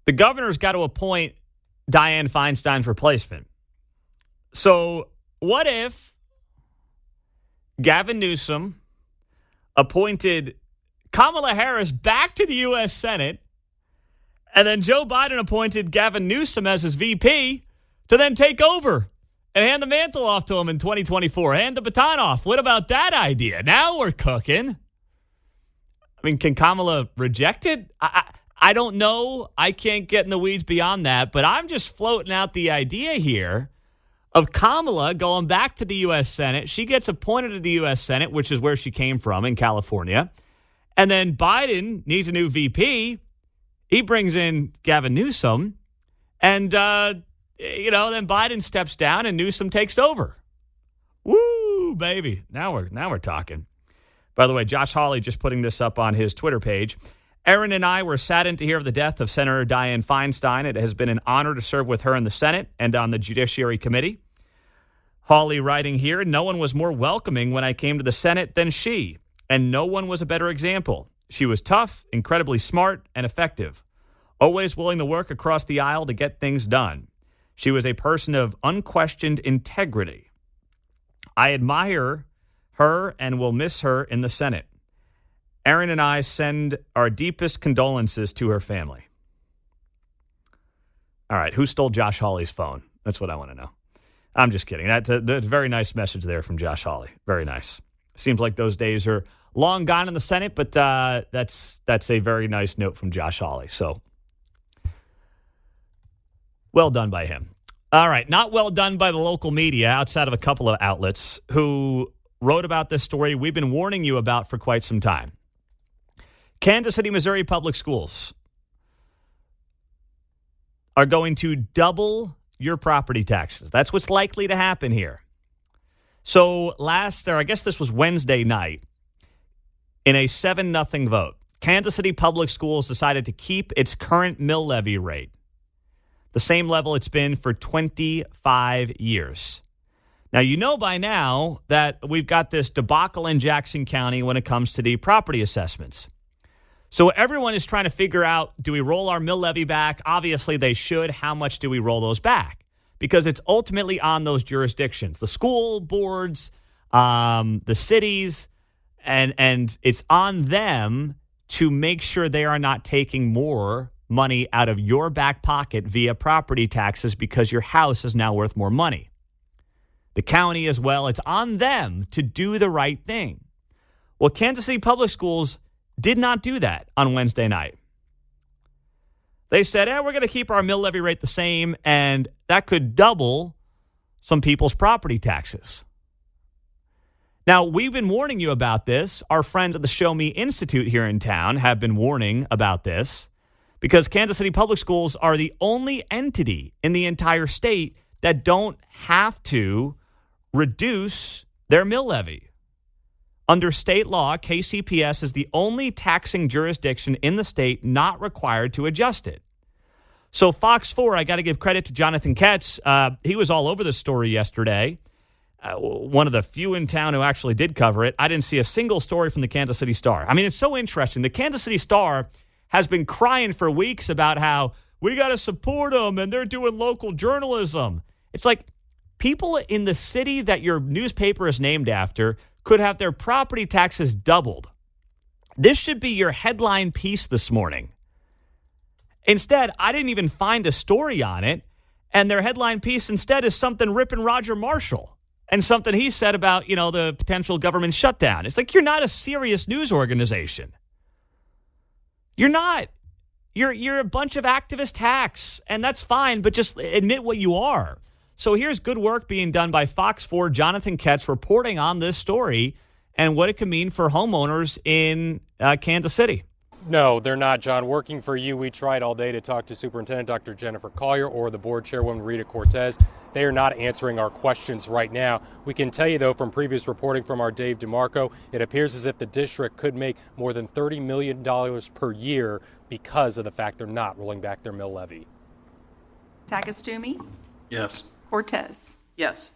the governor's got to appoint Dianne Feinstein's replacement. So what if Gavin Newsom appointed Kamala Harris back to the U.S. Senate, and then Joe Biden appointed Gavin Newsom as his VP to then take over and hand the mantle off to him in 2024, hand the baton off? What about that idea? Now we're cooking. I mean, can Kamala reject it? I don't know. I can't get in the weeds beyond that, but I'm just floating out the idea here of Kamala going back to the U.S. Senate. She gets appointed to the U.S. Senate, which is where she came from in California. And then Biden needs a new VP. He brings in Gavin Newsom. And, then Biden steps down and Newsom takes over. Woo, baby. Now we're talking. By the way, Josh Hawley just putting this up on his Twitter page. Aaron and I were saddened to hear of the death of Senator Dianne Feinstein. It has been an honor to serve with her in the Senate and on the Judiciary Committee. Hawley writing here, no one was more welcoming when I came to the Senate than she. And no one was a better example. She was tough, incredibly smart, and effective. Always willing to work across the aisle to get things done. She was a person of unquestioned integrity. I admire her and will miss her in the Senate. Aaron and I send our deepest condolences to her family. All right, who stole Josh Hawley's phone? That's what I want to know. I'm just kidding. That's a very nice message there from Josh Hawley. Very nice. Seems like those days are long gone in the Senate, but that's a very nice note from Josh Hawley. So, well done by him. All right, not well done by the local media outside of a couple of outlets who wrote about this story we've been warning you about for quite some time. Kansas City, Missouri public schools are going to double your property taxes. That's what's likely to happen here. So I guess this was Wednesday night, in a 7-0 vote, Kansas City Public Schools decided to keep its current mill levy rate, the same level it's been for 25 years. Now, you know by now that we've got this debacle in Jackson County when it comes to the property assessments. So everyone is trying to figure out, do we roll our mill levy back? Obviously, they should. How much do we roll those back? Because it's ultimately on those jurisdictions, the school boards, the cities, and it's on them to make sure they are not taking more money out of your back pocket via property taxes because your house is now worth more money. The county as well, it's on them to do the right thing. Well, Kansas City Public Schools did not do that on Wednesday night. They said, we're going to keep our mill levy rate the same, and that could double some people's property taxes. Now, we've been warning you about this. Our friends at the Show Me Institute here in town have been warning about this because Kansas City Public Schools are the only entity in the entire state that don't have to reduce their mill levy. Under state law, KCPS is the only taxing jurisdiction in the state not required to adjust it. So Fox 4, I got to give credit to Jonathan Ketz. He was all over the story yesterday. One of the few in town who actually did cover it. I didn't see a single story from the Kansas City Star. I mean, it's so interesting. The Kansas City Star has been crying for weeks about how we got to support them and they're doing local journalism. It's like people in the city that your newspaper is named after could have their property taxes doubled. This should be your headline piece this morning. Instead, I didn't even find a story on it, and their headline piece instead is something ripping Roger Marshall and something he said about, the potential government shutdown. It's like you're not a serious news organization. You're not. You're a bunch of activist hacks, and that's fine, but just admit what you are. So here's good work being done by Fox 4, Jonathan Ketz, reporting on this story and what it could mean for homeowners in Kansas City.
No, they're not, John. Working for you, we tried all day to talk to Superintendent Dr. Jennifer Collier or the board chairwoman Rita Cortez. They are not answering our questions right now. We can tell you, though, from previous reporting from our Dave DeMarco, it appears as if the district could make more than $30 million per year because of the fact they're not rolling back their mill levy.
Takastumi?
Yes.
Cortez?
Yes.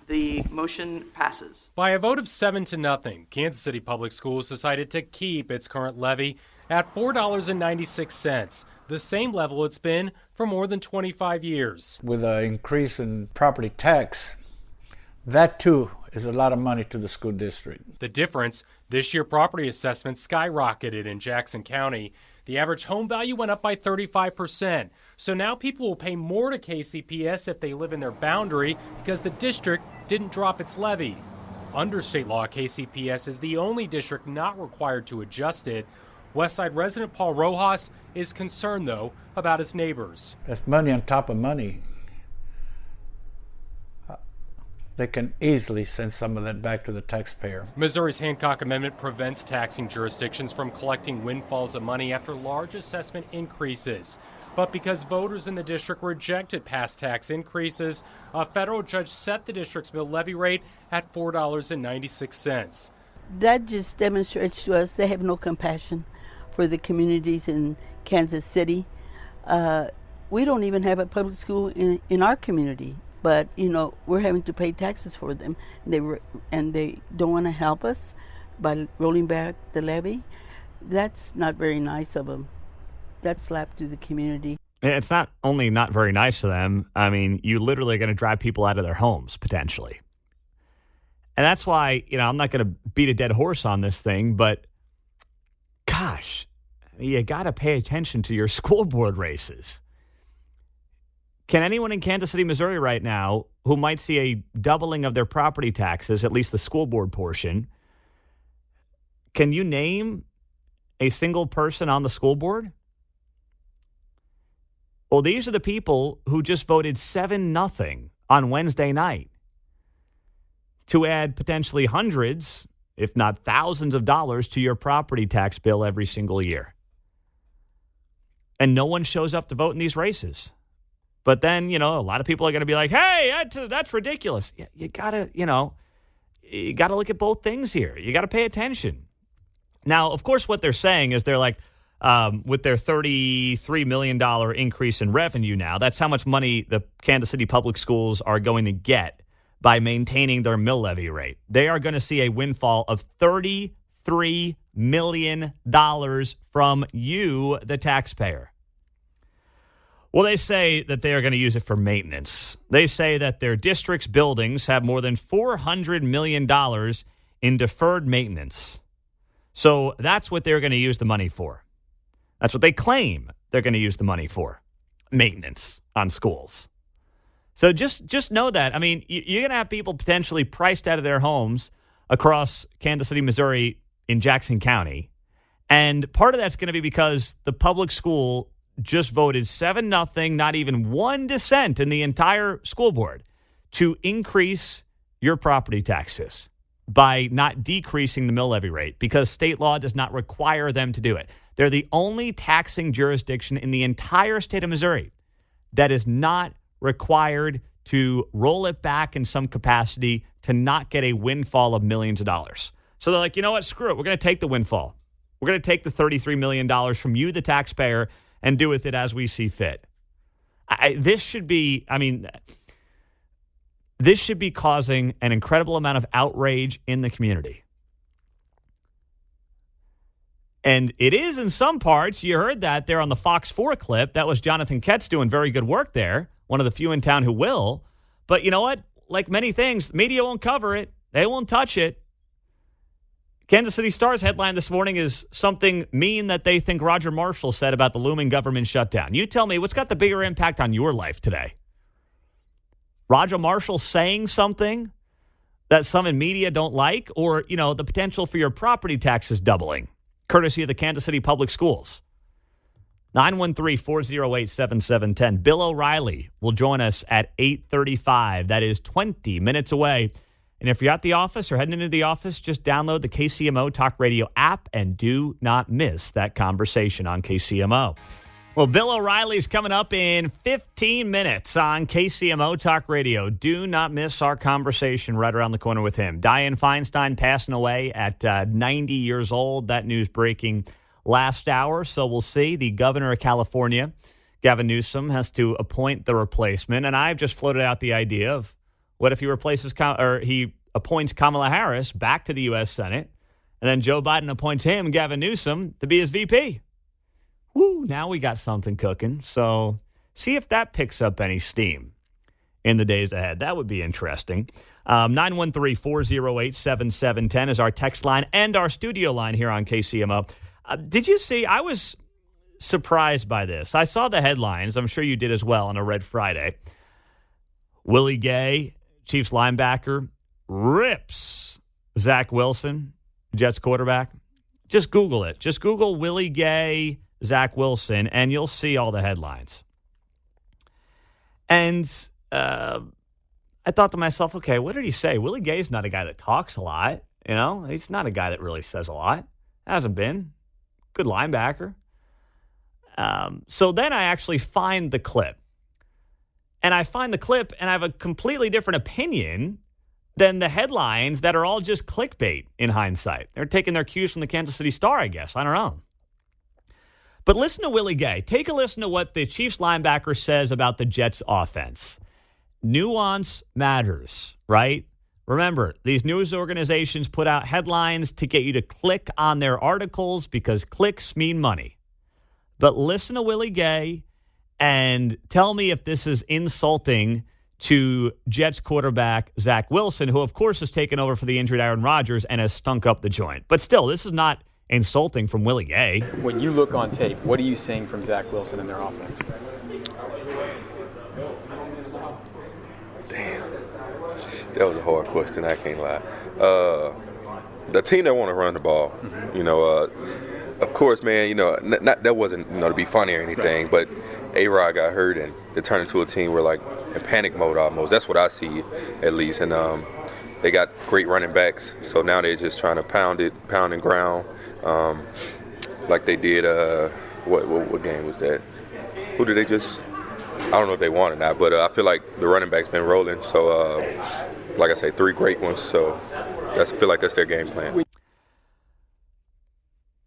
The motion passes.
By a vote of 7-0, Kansas City Public Schools decided to keep its current levy at $4.96, the same level it's been for more than 25 years.
With an increase in property tax, that too is a lot of money to the school district.
The difference, this year property assessment skyrocketed in Jackson County. The average home value went up by 35%. So now people will pay more to KCPS if they live in their boundary because the district didn't drop its levy. Under state law, KCPS is the only district not required to adjust it. Westside resident Paul Rojas is concerned, though, about his neighbors.
That's money on top of money. They can easily send some of that back to the taxpayer.
Missouri's Hancock Amendment prevents taxing jurisdictions from collecting windfalls of money after large assessment increases. But because voters in the district rejected past tax increases, a federal judge set the district's mill levy rate at $4.96.
That just demonstrates to us they have no compassion for the communities in Kansas City. We don't even have a public school in our community. But, we're having to pay taxes for them. And they don't want to help us by rolling back the levy. That's not very nice of them. That's slap to the community.
It's not only not very nice to them. I mean, you literally are going to drive people out of their homes, potentially. And that's why, I'm not going to beat a dead horse on this thing, but gosh, you got to pay attention to your school board races. Can anyone in Kansas City, Missouri right now who might see a doubling of their property taxes, at least the school board portion, can you name a single person on the school board? Well, these are the people who just voted 7-0 on Wednesday night to add potentially hundreds, if not thousands of dollars to your property tax bill every single year. And no one shows up to vote in these races. But then, a lot of people are going to be like, hey, that's ridiculous. You got to, you got to look at both things here. You got to pay attention. Now, of course, what they're saying is they're like, with their $33 million increase in revenue now, that's how much money the Kansas City Public Schools are going to get by maintaining their mill levy rate. They are going to see a windfall of $33 million from you, the taxpayer. Well, they say that they are going to use it for maintenance. They say that their district's buildings have more than $400 million in deferred maintenance. So that's what they're going to use the money for. That's what they claim they're going to use the money for, maintenance on schools. So just know that. I mean, you're going to have people potentially priced out of their homes across Kansas City, Missouri, in Jackson County. And part of that's going to be because the public school just voted 7-0, not even one dissent in the entire school board, to increase your property taxes by not decreasing the mill levy rate because state law does not require them to do it. They're the only taxing jurisdiction in the entire state of Missouri that is not required to roll it back in some capacity to not get a windfall of millions of dollars. So they're like, you know what? Screw it. We're going to take the windfall. We're going to take the $33 million from you, the taxpayer, and do with it as we see fit. This should be causing an incredible amount of outrage in the community. And it is in some parts. You heard that there on the Fox 4 clip. That was Jonathan Ketz doing very good work there. One of the few in town who will. But you know what? Like many things, the media won't cover it. They won't touch it. Kansas City Star's headline this morning is something mean that they think Roger Marshall said about the looming government shutdown. You tell me, what's got the bigger impact on your life today? Roger Marshall saying something that some in media don't like, or, you know, the potential for your property taxes doubling, courtesy of the Kansas City Public Schools. 913-408-7710. Bill O'Reilly will join us at 8:35. That is 20 minutes away. And if you're at the office or heading into the office, just download the KCMO Talk Radio app and do not miss that conversation on KCMO. Well, Bill O'Reilly's coming up in 15 minutes on KCMO Talk Radio. Do not miss our conversation right around the corner with him. Dianne Feinstein passing away at 90 years old. That news breaking last hour. So we'll see. The governor of California, Gavin Newsom, has to appoint the replacement. And I've just floated out the idea of what if he he appoints Kamala Harris back to the U.S. Senate, and then Joe Biden appoints him, Gavin Newsom, to be his VP. Woo, now we got something cooking. So see if that picks up any steam in the days ahead. That would be interesting. 913-408-7710 is our text line and our studio line here on KCMO. Did you see? I was surprised by this. I saw the headlines. I'm sure you did as well on a Red Friday. Willie Gay, Chiefs linebacker, rips Zach Wilson, Jets quarterback. Just Google it. Just Google Willie Gay, Zach Wilson, and you'll see all the headlines. And I thought to myself, okay, what did he say? Willie Gay's not a guy that talks a lot. You know, he's not a guy that really says a lot. Hasn't been. Good linebacker. So then I actually find the clip. And I find the clip, and I have a completely different opinion than the headlines that are all just clickbait in hindsight. They're taking their cues from the Kansas City Star, I guess. I don't know. But listen to Willie Gay. Take a listen to what the Chiefs linebacker says about the Jets offense. Nuance matters, right? Remember, these news organizations put out headlines to get you to click on their articles because clicks mean money. But listen to Willie Gay and tell me if this is insulting to Jets quarterback Zach Wilson, who, of course, has taken over for the injured Aaron Rodgers and has stunk up the joint. But still, this is not insulting from Willie Gay.
When you look on tape, what are you seeing from Zach Wilson in their offense?
Damn. That was a hard question, I can't lie. The team that want to run the ball, you know, of course, man, you know, not that wasn't, you know, to be funny or anything, but A-Rod got hurt and it turned into a team where, like, in panic mode almost. That's what I see, at least. And they got great running backs, so now they're just trying to pound and ground, like they did. What game was that? Who did they just? I don't know if they won or not, but I feel like the running back's been rolling. So, like I say, 3 great ones. So, I feel like that's their game plan.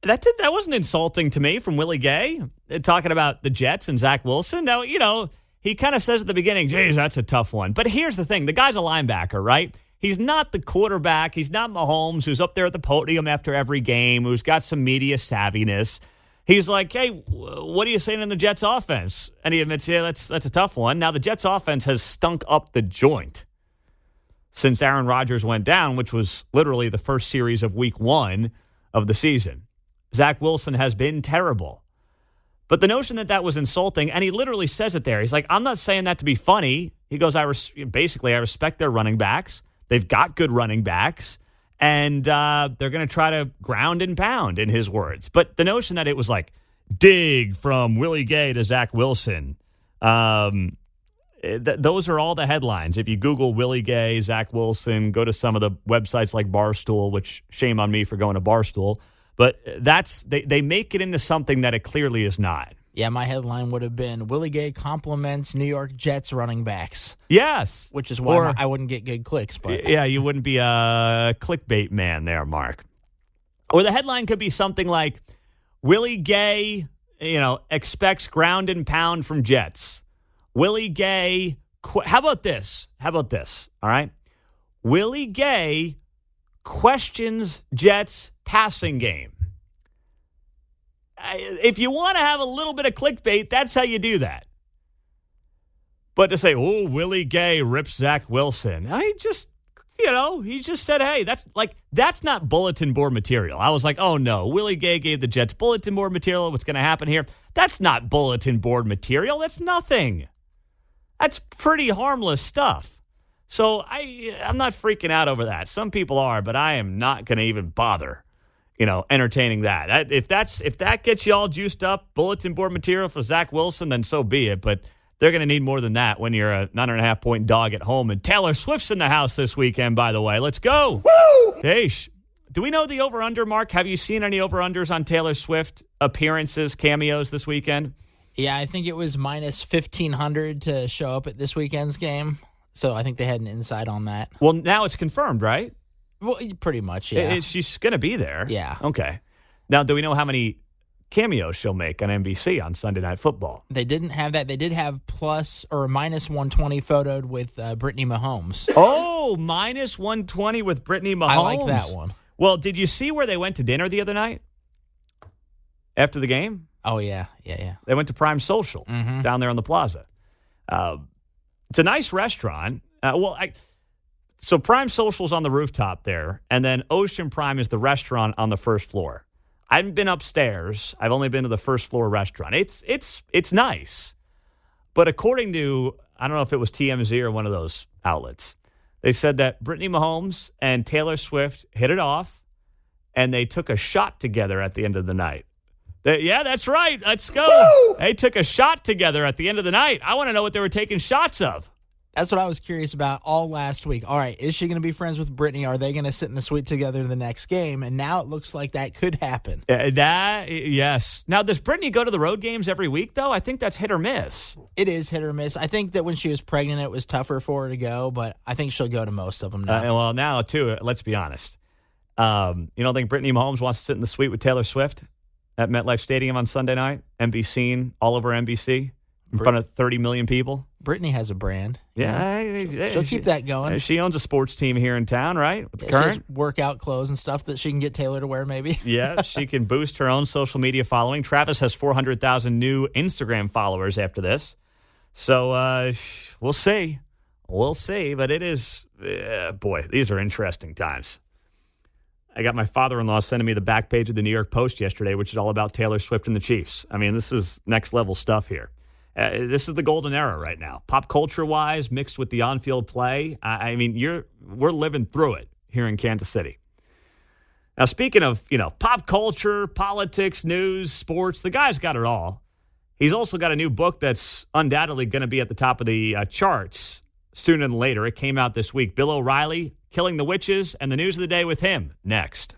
That wasn't insulting to me from Willie Gay, talking about the Jets and Zach Wilson. Now, you know, he kind of says at the beginning, geez, that's a tough one. But here's the thing. The guy's a linebacker, right? he's not the quarterback. He's not Mahomes, who's up there at the podium after every game, who's got some media savviness. He's like, hey, what are you saying in the Jets offense? And he admits, yeah, that's a tough one. Now, the Jets offense has stunk up the joint since Aaron Rodgers went down, which was literally the first series of week 1 of the season. Zach Wilson has been terrible. But the notion that was insulting, and he literally says it there. He's like, I'm not saying that to be funny. He goes, I respect their running backs. They've got good running backs. And they're going to try to ground and pound, in his words. But the notion that it was like, dig from Willie Gay to Zach Wilson, those are all the headlines. If you Google Willie Gay, Zach Wilson, go to some of the websites like Barstool, which shame on me for going to Barstool. But they make it into something that it clearly is not.
Yeah, my headline would have been Willie Gay compliments New York Jets running backs.
Yes.
Which is why I wouldn't get good clicks. But
yeah, you wouldn't be a clickbait man there, Mark. Or the headline could be something like, Willie Gay, expects ground and pound from Jets. Willie Gay, how about this? All right. Willie Gay questions Jets passing game. If you want to have a little bit of clickbait, that's how you do that. But to say, oh, Willie Gay rips Zach Wilson, he just said, hey, that's not bulletin board material. I was like, oh no, Willie Gay gave the Jets bulletin board material. What's going to happen here? That's not bulletin board material. That's nothing. That's pretty harmless stuff. So I'm not freaking out over that. Some people are, but I am not going to even bother, entertaining that. If that gets you all juiced up, bulletin board material for Zach Wilson, then so be it. But they're going to need more than that when you're a 9.5-point dog at home. And Taylor Swift's in the house this weekend, by the way. Let's go. Woo! Hey, do we know the over-under, Mark? Have you seen any over-unders on Taylor Swift appearances, cameos this weekend?
Yeah, I think it was minus 1,500 to show up at this weekend's game. So I think they had an insight on that.
Well, now it's confirmed, right?
Well, pretty much, yeah.
She's going to be there.
Yeah.
Okay. Now, do we know how many cameos she'll make on NBC on Sunday Night Football?
They didn't have that. They did have plus or minus 120 photoed with Brittany Mahomes.
Oh, minus 120 with Brittany Mahomes.
I like that one.
Well, did you see where they went to dinner the other night after the game?
Oh, yeah.
They went to Prime Social down there on the plaza. It's a nice restaurant. So Prime Social's on the rooftop there, and then Ocean Prime is the restaurant on the first floor. I haven't been upstairs. I've only been to the first floor restaurant. It's nice. But according to, I don't know if it was TMZ or one of those outlets, they said that Brittany Mahomes and Taylor Swift hit it off, and they took a shot together at the end of the night. Yeah, that's right. Let's go. Woo! They took a shot together at the end of the night. I want to know what they were taking shots of.
That's what I was curious about all last week. All right, is she going to be friends with Brittany? Are they going to sit in the suite together in the next game? And now it looks like that could happen.
Yes. Now, does Brittany go to the road games every week, though? I think that's hit or miss.
It is hit or miss. I think that when she was pregnant, it was tougher for her to go, but I think she'll go to most of them now.
Well, now, too, let's be honest. You don't think Brittany Mahomes wants to sit in the suite with Taylor Swift at MetLife Stadium on Sunday night and be seen all over NBC in front of 30 million people?
Brittany has a brand.
Yeah.
She'll keep that going.
She owns a sports team here in town, right? With the
She
Current.
has workout clothes and stuff that she can get Taylor to wear maybe.
Yeah, she can boost her own social media following. Travis has 400,000 new Instagram followers after this. So we'll see. We'll see. But it is, boy, these are interesting times. I got my father-in-law sending me the back page of the New York Post yesterday, which is all about Taylor Swift and the Chiefs. I mean, this is next-level stuff here. This is the golden era right now. Pop culture-wise, mixed with the on-field play. I mean, we're living through it here in Kansas City. Now, speaking of, pop culture, politics, news, sports, the guy's got it all. He's also got a new book that's undoubtedly going to be at the top of the charts sooner than later. It came out this week. Bill O'Reilly, Killing the Witches, and the news of the day with him next.